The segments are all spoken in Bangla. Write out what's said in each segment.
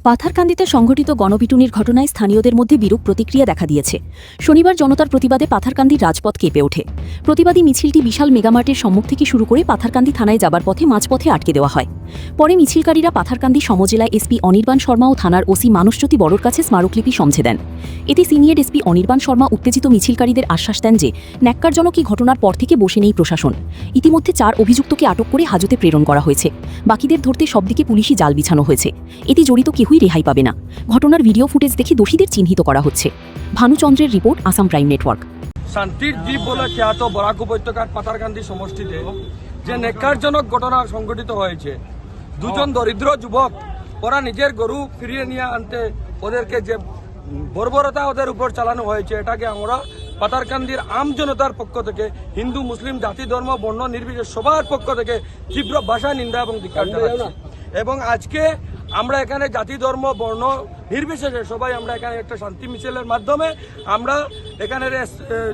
পাথারকান্দিতে সংঘটিত গণপিটুনির ঘটনায় স্থানীয়দের মধ্যে বিরূপ প্রতিক্রিয়া দেখা দিয়েছে। শনিবার জনতার প্রতিবাদে পাথারকান্দির রাজপথ কেঁপে ওঠে। প্রতিবাদী মিছিলটি বিশাল মেগামার্টের সম্মুখ থেকে শুরু করে পাথারকান্দি থানায় যাবার পথে মাঝপথে আটকে দেওয়া হয়। পরে মিছিলকারীরা পাথারকান্দি সমজেলায় এসপি অনির্বাণ শর্মা ও থানার ওসি মানসজ্যোতি বড়োর কাছে স্মারকলিপি সমঝে দেন। এতে সিনিয়র এসপি অনির্বাণ শর্মা উত্তেজিত মিছিলকারীদের আশ্বাস দেন যে ন্যাক্কারজনক এই ঘটনার পর থেকে বসে নেই প্রশাসন। ইতিমধ্যে 4 অভিযুক্তকে আটক করে হাজতে প্রেরণ করা হয়েছে। বাকিদের ধরতে সবদিকে পুলিশি জাল বিছানো হয়েছে। এতে জড়িত কেউই রেহাই পাবে না। ঘটনার ভিডিও ফুটেজ দেখে দোষীদের চিহ্নিত করা হচ্ছে। ভানুচন্দ্রের রিপোর্ট, আসাম প্রাইম নেটওয়ার্ক। শান্তির দ্বীপ বলে খ্যাত বরাক উপত্যকার পাথারকান্দি সমষ্টিতে যে নেকারজনক ঘটনা সংঘটিত হয়েছে, দুজন দরিদ্র যুবক ওরা নিজের গরু ফিরিয়ে নিয়ে আনতে ওদেরকে যে বর্বরতা ওদের উপর চালানো হয়েছে, এটাকে আমরা পাথারকান্দির আম জনতার পক্ষ থেকে, হিন্দু মুসলিম জাতি ধর্ম বর্ণ নির্বিশেষে সবার পক্ষ থেকে তীব্র ভাষায় নিন্দা এবং ধিক্কার জানাচ্ছি। এবং আজকে আমরা এখানে জাতি ধর্ম বর্ণ নির্বিশেষে সবাই আমরা এখানে একটা শান্তি মিছিলের মাধ্যমে আমরা এখানের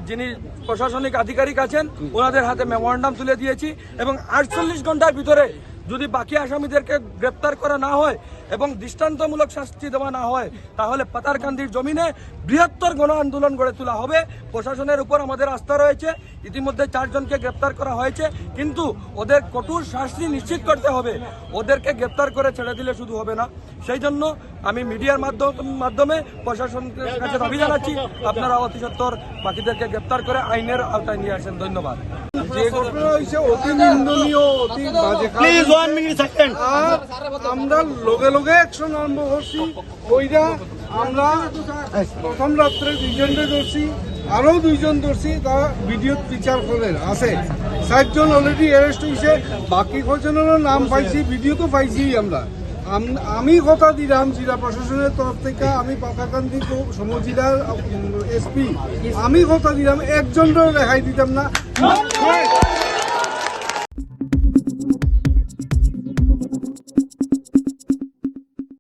যিনি প্রশাসনিক আধিকারিক আছেন ওনাদের হাতে মেমোরান্ডাম তুলে দিয়েছি এবং 48 ঘন্টার ভিতরে যদি বাকি আসামিদেরকে গ্রেপ্তার করা না হয় এবং দৃষ্টান্তমূলক শাস্তি দেওয়া না হয় তাহলে পাথারকান্দির জমিনে বৃহত্তর গণ আন্দোলন গড়ে তোলা হবে। প্রশাসনের উপর আমাদের আস্থা রয়েছে। ইতিমধ্যে 4 জনকে গ্রেপ্তার করা হয়েছে, কিন্তু ওদের কঠোর শাস্তি নিশ্চিত করতে হবে। ওদেরকে গ্রেপ্তার করে ছেড়ে দিলে শুধু হবে না। সেই জন্য আমি মিডিয়ার মাধ্যমে প্রশাসনের কাছে দাবি জানাচ্ছি, আপনারা অতি সত্বর বাকিদেরকে গ্রেপ্তার করে আইনের আওতায় নিয়ে আসেন। ধন্যবাদ। যে ঘটনা হয়েছে অতি নিন্দনীয়, অতি বাজে। আর আমরা লগে লগে অ্যাকশন আরম্ভ করছি। ওইটা আমরা প্রথম রাত্রে 2 জনকে ধরছি, আরো 2 জন ধরছি, তারা ভিডিও বিচার করেন আছে। 7 জন অলরেডি অ্যারেস্ট হয়েছে, বাকি কজনেরও নাম পাইছি, ভিডিও তো পাইছি। আমি কথা দিলাম জেলা প্রশাসনের তরফ থেকে, আমি পাথারকান্দি সমজেলার এসপি, আমি কথা দিলাম একজনেরও রেহাই দিতাম না।